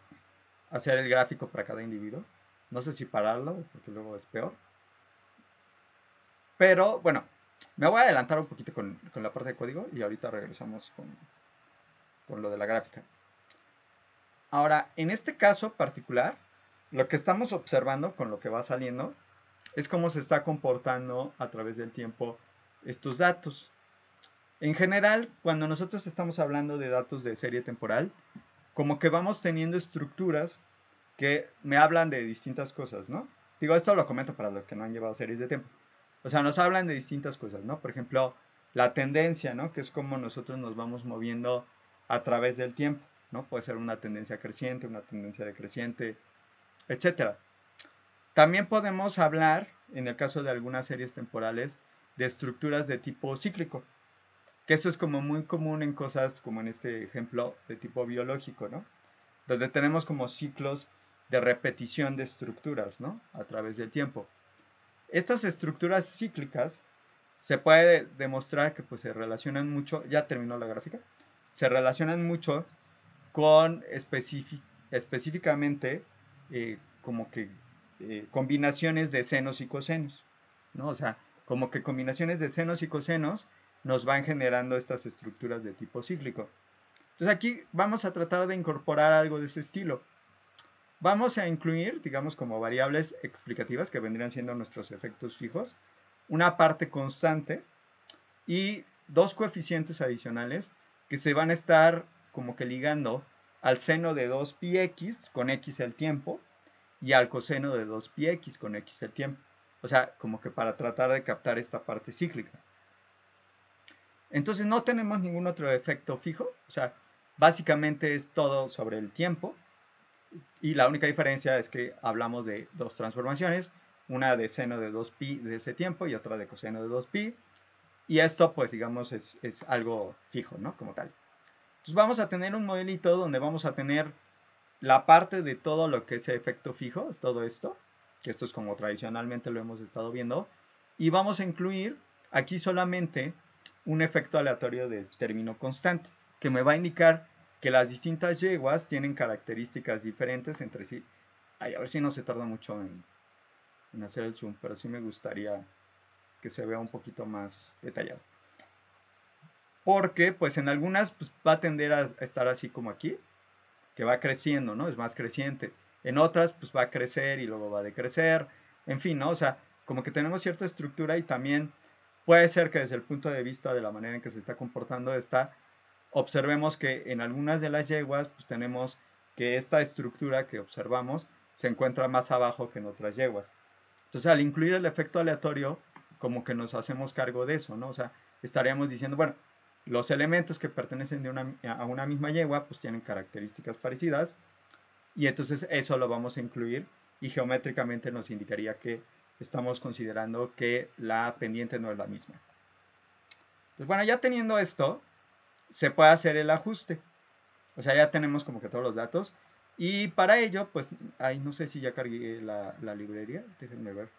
hacer el gráfico para cada individuo. No sé si pararlo, porque luego es peor. Pero bueno, me voy a adelantar un poquito con la parte de código y ahorita regresamos con lo de la gráfica. Ahora, en este caso particular, lo que estamos observando con lo que va saliendo es cómo se está comportando a través del tiempo estos datos. En general, cuando nosotros estamos hablando de datos de serie temporal, como que vamos teniendo estructuras que me hablan de distintas cosas, ¿no? Digo, esto lo comento para los que no han llevado series de tiempo. O sea, nos hablan de distintas cosas, ¿no? Por ejemplo, la tendencia, ¿no? Que es como nosotros nos vamos moviendo a través del tiempo, ¿no? Puede ser una tendencia creciente, una tendencia decreciente, etcétera. También podemos hablar, en el caso de algunas series temporales, de estructuras de tipo cíclico, que eso es como muy común en cosas como en este ejemplo de tipo biológico, ¿no? Donde tenemos como ciclos de repetición de estructuras, ¿no? A través del tiempo. Estas estructuras cíclicas se puede demostrar que pues se relacionan mucho, ya terminó la gráfica, se relacionan mucho con específicamente como que combinaciones de senos y cosenos, ¿no? O sea, como que combinaciones de senos y cosenos nos van generando estas estructuras de tipo cíclico. Entonces aquí vamos a tratar de incorporar algo de ese estilo. Vamos a incluir, digamos, como variables explicativas que vendrían siendo nuestros efectos fijos, una parte constante y dos coeficientes adicionales que se van a estar como que ligando al seno de 2πx con x el tiempo y al coseno de 2πx con x el tiempo. O sea, como que para tratar de captar esta parte cíclica. Entonces no tenemos ningún otro efecto fijo, o sea, básicamente es todo sobre el tiempo y la única diferencia es que hablamos de dos transformaciones, una de seno de 2pi de ese tiempo y otra de coseno de 2pi. Y esto, pues, digamos, es algo fijo, ¿no? Como tal. Entonces vamos a tener un modelito donde vamos a tener la parte de todo lo que es efecto fijo, es todo esto, que esto es como tradicionalmente lo hemos estado viendo, y vamos a incluir aquí solamente un efecto aleatorio de término constante, que me va a indicar que las distintas yeguas tienen características diferentes entre sí. Ay, a ver si no se tarda mucho en hacer el zoom, pero sí me gustaría que se vea un poquito más detallado. Porque pues en algunas pues, va a tender a estar así como aquí, que va creciendo, ¿no? Es más creciente. En otras pues va a crecer y luego va a decrecer. En fin, ¿no? O sea, como que tenemos cierta estructura y también puede ser que desde el punto de vista de la manera en que se está comportando esta, observemos que en algunas de las yeguas pues tenemos que esta estructura que observamos se encuentra más abajo que en otras yeguas. Entonces al incluir el efecto aleatorio, como que nos hacemos cargo de eso, ¿no? O sea, estaríamos diciendo, bueno, los elementos que pertenecen a una misma yegua pues tienen características parecidas y entonces eso lo vamos a incluir y geométricamente nos indicaría que estamos considerando que la pendiente no es la misma. Entonces, bueno, ya teniendo esto, se puede hacer el ajuste. O sea, ya tenemos como que todos los datos. Y para ello, pues, ahí no sé si ya cargué la librería. Déjenme ver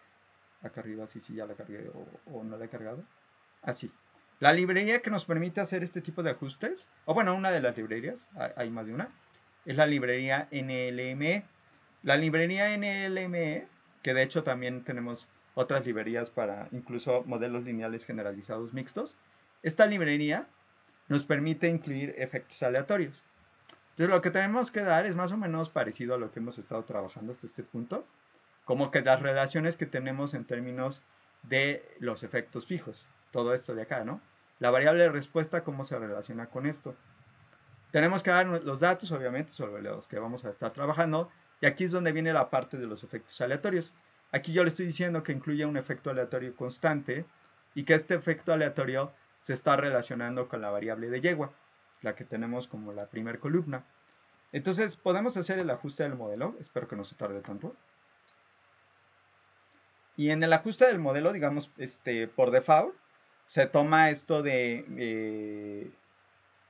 acá arriba si ya la cargué o no la he cargado. Así. La librería que nos permite hacer este tipo de ajustes, o bueno, una de las librerías, hay más de una, es la librería NLME. La librería NLME, que de hecho también tenemos otras librerías para incluso modelos lineales generalizados mixtos, esta librería nos permite incluir efectos aleatorios. Entonces lo que tenemos que dar es más o menos parecido a lo que hemos estado trabajando hasta este punto, como que las relaciones que tenemos en términos de los efectos fijos, todo esto de acá, ¿no? La variable de respuesta, cómo se relaciona con esto. Tenemos que dar los datos, obviamente, sobre los que vamos a estar trabajando, y aquí es donde viene la parte de los efectos aleatorios. Aquí yo le estoy diciendo que incluye un efecto aleatorio constante y que este efecto aleatorio se está relacionando con la variable de yegua, la que tenemos como la primera columna. Entonces, podemos hacer el ajuste del modelo, espero que no se tarde tanto. Y en el ajuste del modelo, digamos, por default, se toma esto de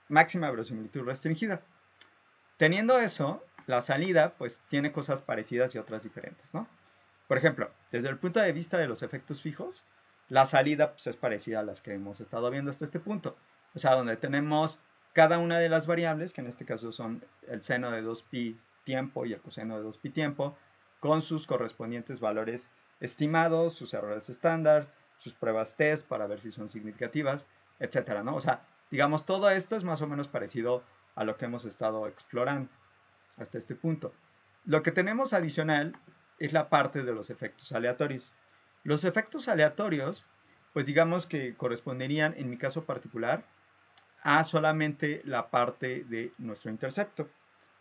máxima verosimilitud restringida. Teniendo eso, la salida pues tiene cosas parecidas y otras diferentes, ¿no? Por ejemplo, desde el punto de vista de los efectos fijos, la salida pues, es parecida a las que hemos estado viendo hasta este punto. O sea, donde tenemos cada una de las variables, que en este caso son el seno de 2pi tiempo y el coseno de 2pi tiempo, con sus correspondientes valores estimados, sus errores estándar, sus pruebas test para ver si son significativas, etcétera, ¿no? O sea, digamos, todo esto es más o menos parecido a lo que hemos estado explorando hasta este punto. Lo que tenemos adicional es la parte de los efectos aleatorios. Los efectos aleatorios, pues digamos que corresponderían, en mi caso particular, a solamente la parte de nuestro intercepto.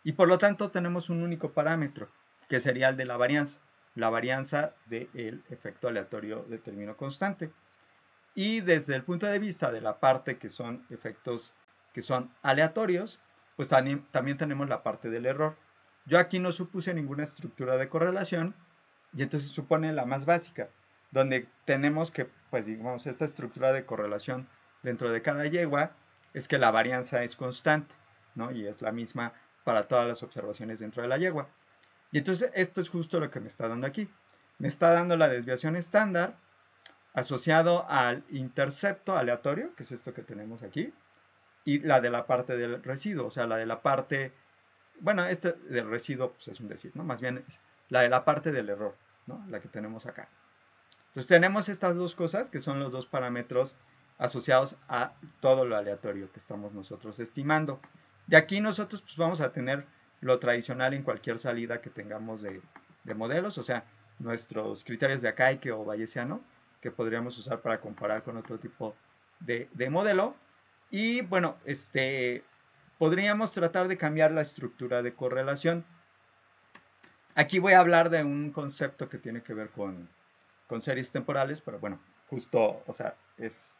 Y por lo tanto tenemos un único parámetro, que sería el de la varianza del efecto aleatorio de término constante. Y desde el punto de vista de la parte que son efectos que son aleatorios, pues también tenemos la parte del error. Yo aquí no supuse ninguna estructura de correlación y entonces supone la más básica, donde tenemos que, pues digamos, esta estructura de correlación dentro de cada yegua es que la varianza es constante, ¿no? Y es la misma para todas las observaciones dentro de la yegua. Y entonces esto es justo lo que me está dando aquí. Me está dando la desviación estándar asociado al intercepto aleatorio, que es esto que tenemos aquí, y la de la parte del residuo, o sea, la de la parte, bueno, este del residuo pues es un decir, ¿no? Más bien es la de la parte del error, ¿no? La que tenemos acá. Entonces tenemos estas dos cosas que son los dos parámetros asociados a todo lo aleatorio que estamos nosotros estimando. De aquí nosotros pues vamos a tener lo tradicional en cualquier salida que tengamos de modelos, o sea, nuestros criterios de Akaike o bayesiano, que podríamos usar para comparar con otro tipo de modelo. Y bueno, podríamos tratar de cambiar la estructura de correlación. Aquí voy a hablar de un concepto que tiene que ver con series temporales, pero bueno, justo, o sea, es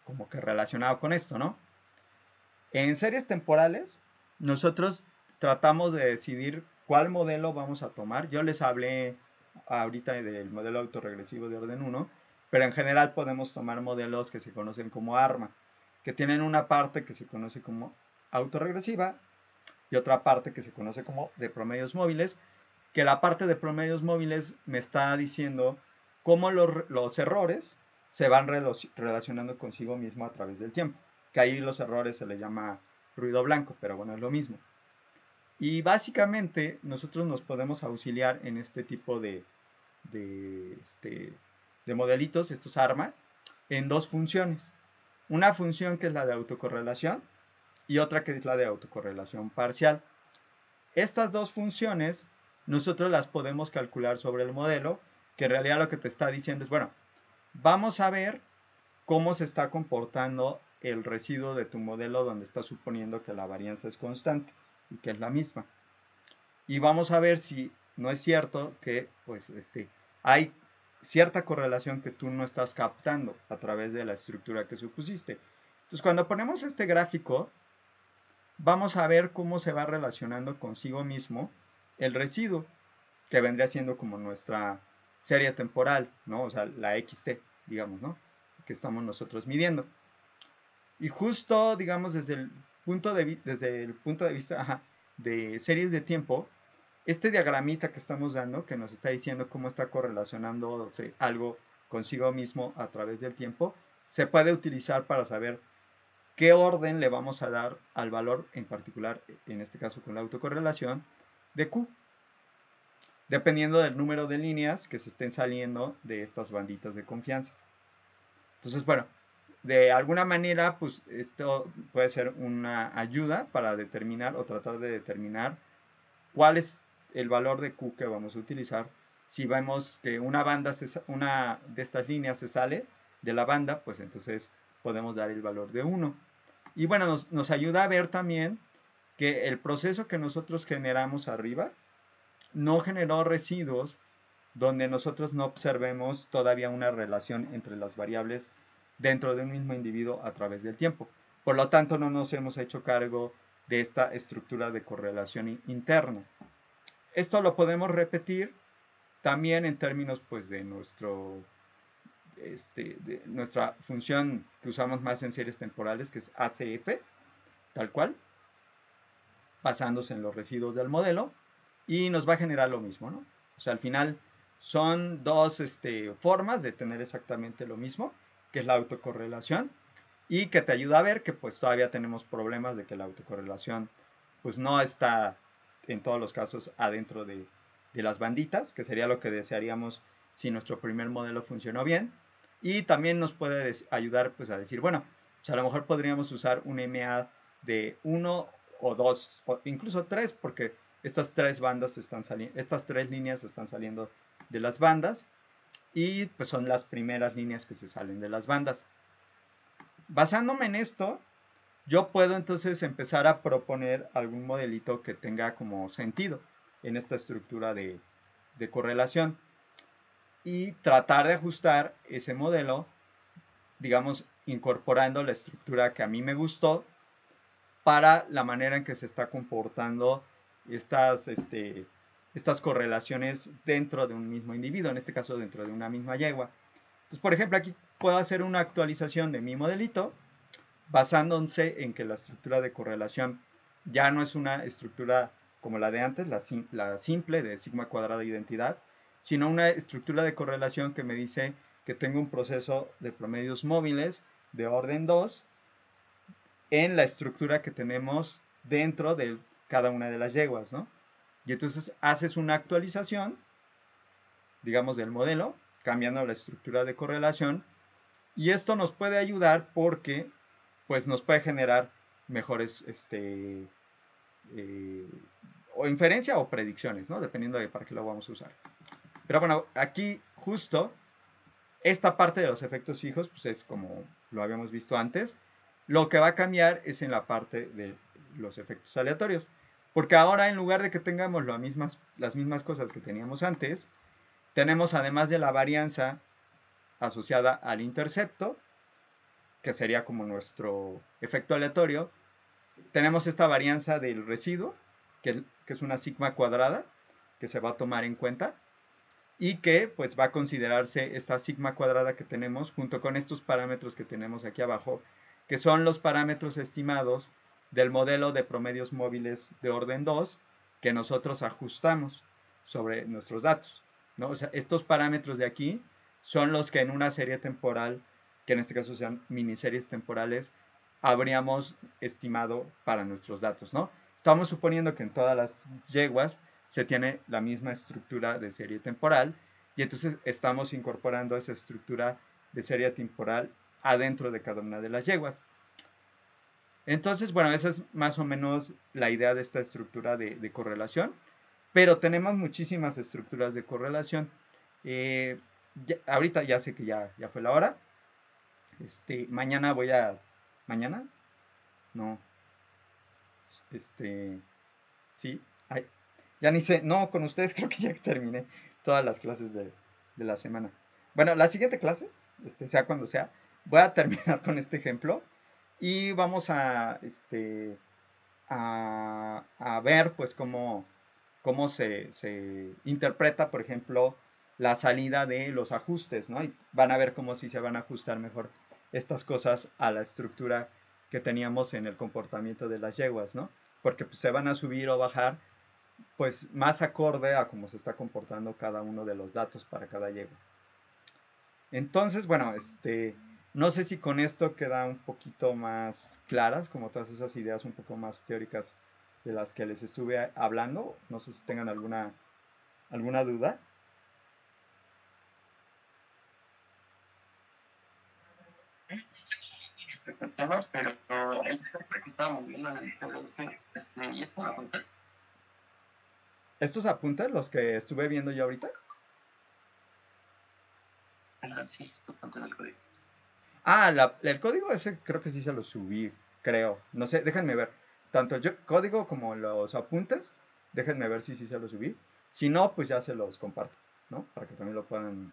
como que relacionado con esto, ¿no? En series temporales, nosotros tratamos de decidir cuál modelo vamos a tomar. Yo les hablé ahorita del modelo autorregresivo de orden 1, pero en general podemos tomar modelos que se conocen como ARMA, que tienen una parte que se conoce como autorregresiva y otra parte que se conoce como de promedios móviles, que la parte de promedios móviles me está diciendo cómo los errores se van relacionando consigo mismo a través del tiempo. Que ahí los errores se le llama ruido blanco, pero bueno, es lo mismo. Y básicamente nosotros nos podemos auxiliar en este tipo de modelitos, estos ARMA, en dos funciones. Una función que es la de autocorrelación y otra que es la de autocorrelación parcial. Estas dos funciones nosotros las podemos calcular sobre el modelo, que en realidad lo que te está diciendo es, bueno, vamos a ver cómo se está comportando el residuo de tu modelo donde estás suponiendo que la varianza es constante y que es la misma. Y vamos a ver si no es cierto que pues, hay cierta correlación que tú no estás captando a través de la estructura que supusiste. Entonces, cuando ponemos este gráfico, vamos a ver cómo se va relacionando consigo mismo el residuo, que vendría siendo como nuestra serie temporal, ¿no? O sea, la XT, digamos, ¿no? Que estamos nosotros midiendo. Y justo, digamos, desde el punto de vista de series de tiempo, este diagramita que estamos dando, que nos está diciendo cómo está correlacionándose algo consigo mismo a través del tiempo, se puede utilizar para saber qué orden le vamos a dar al valor, en particular, en este caso con la autocorrelación, de Q, dependiendo del número de líneas que se estén saliendo de estas banditas de confianza. Entonces, bueno, de alguna manera, pues esto puede ser una ayuda para determinar o tratar de determinar cuál es el valor de Q que vamos a utilizar. Si vemos que una de estas líneas se sale de la banda, pues entonces podemos dar el valor de 1. Y bueno, nos ayuda a ver también que el proceso que nosotros generamos arriba no generó residuos donde nosotros no observemos todavía una relación entre las variables dentro de un mismo individuo a través del tiempo. Por lo tanto, no nos hemos hecho cargo de esta estructura de correlación interna. Esto lo podemos repetir también en términos pues, de nuestra función que usamos más en series temporales, que es ACF, tal cual, basándose en los residuos del modelo, y nos va a generar lo mismo, ¿no? O sea, al final son dos formas de tener exactamente lo mismo, que es la autocorrelación, y que te ayuda a ver que pues todavía tenemos problemas de que la autocorrelación pues no está en todos los casos adentro de las banditas, que sería lo que desearíamos si nuestro primer modelo funcionó bien. Y también nos puede ayudar pues a decir, bueno, pues a lo mejor podríamos usar un MA de 1 o 2 o incluso 3, porque estas tres bandas están saliendo, estas tres líneas están saliendo de las bandas y pues son las primeras líneas que se salen de las bandas. Basándome en esto, yo puedo entonces empezar a proponer algún modelito que tenga como sentido en esta estructura de correlación y tratar de ajustar ese modelo, digamos, incorporando la estructura que a mí me gustó para la manera en que se está comportando estas correlaciones dentro de un mismo individuo, en este caso dentro de una misma yegua. Entonces, por ejemplo, aquí puedo hacer una actualización de mi modelito basándose en que la estructura de correlación ya no es una estructura como la de antes, la simple de sigma cuadrada de identidad, sino una estructura de correlación que me dice que tengo un proceso de promedios móviles de orden 2 en la estructura que tenemos dentro de cada una de las yeguas, ¿no? Y entonces haces una actualización, digamos, del modelo, cambiando la estructura de correlación, y esto nos puede ayudar porque pues nos puede generar mejores o inferencia o predicciones, ¿no? Dependiendo de para qué lo vamos a usar. Pero bueno, aquí justo esta parte de los efectos fijos, pues es como lo habíamos visto antes. Lo que va a cambiar es en la parte de los efectos aleatorios. Porque ahora en lugar de que tengamos las mismas cosas que teníamos antes, tenemos además de la varianza asociada al intercepto, que sería como nuestro efecto aleatorio, tenemos esta varianza del residuo, que es una sigma cuadrada, que se va a tomar en cuenta, y que pues va a considerarse esta sigma cuadrada que tenemos junto con estos parámetros que tenemos aquí abajo, que son los parámetros estimados del modelo de promedios móviles de orden 2 que nosotros ajustamos sobre nuestros datos, ¿no? O sea, estos parámetros de aquí son los que en una serie temporal, que en este caso sean miniseries temporales, habríamos estimado para nuestros datos, ¿no? Estamos suponiendo que en todas las yeguas se tiene la misma estructura de serie temporal y entonces estamos incorporando esa estructura de serie temporal adentro de cada una de las yeguas. Entonces, bueno, esa es más o menos la idea de esta estructura de correlación, pero tenemos muchísimas estructuras de correlación. Ahorita ya sé que ya fue la hora. Mañana voy a... ¿Mañana? No. Sí. Ay, ya ni sé. No, con ustedes creo que ya terminé todas las clases de la semana. Bueno, la siguiente clase, sea cuando sea, voy a terminar con este ejemplo y vamos a ver pues cómo se interpreta, por ejemplo, la salida de los ajustes, ¿no? Y van a ver cómo si se van a ajustar mejor estas cosas a la estructura que teníamos en el comportamiento de las yeguas, ¿no? Porque pues, se van a subir o bajar pues más acorde a cómo se está comportando cada uno de los datos para cada yegua. Entonces, bueno, no sé si con esto queda un poquito más claras, como todas esas ideas un poco más teóricas de las que les estuve hablando. No sé si tengan alguna duda. Respecto al tema, pero el ejemplo que estábamos viendo en el PDF, y esto lo conté. Estos apuntes, los que estuve viendo yo ahorita. Sí, esto conté en el código. Ah, el código ese creo que sí se lo subí, creo. No sé, déjenme ver. Tanto el código como los apuntes, déjenme ver si sí se los subí. Si no, pues ya se los comparto, ¿no? Para que también lo puedan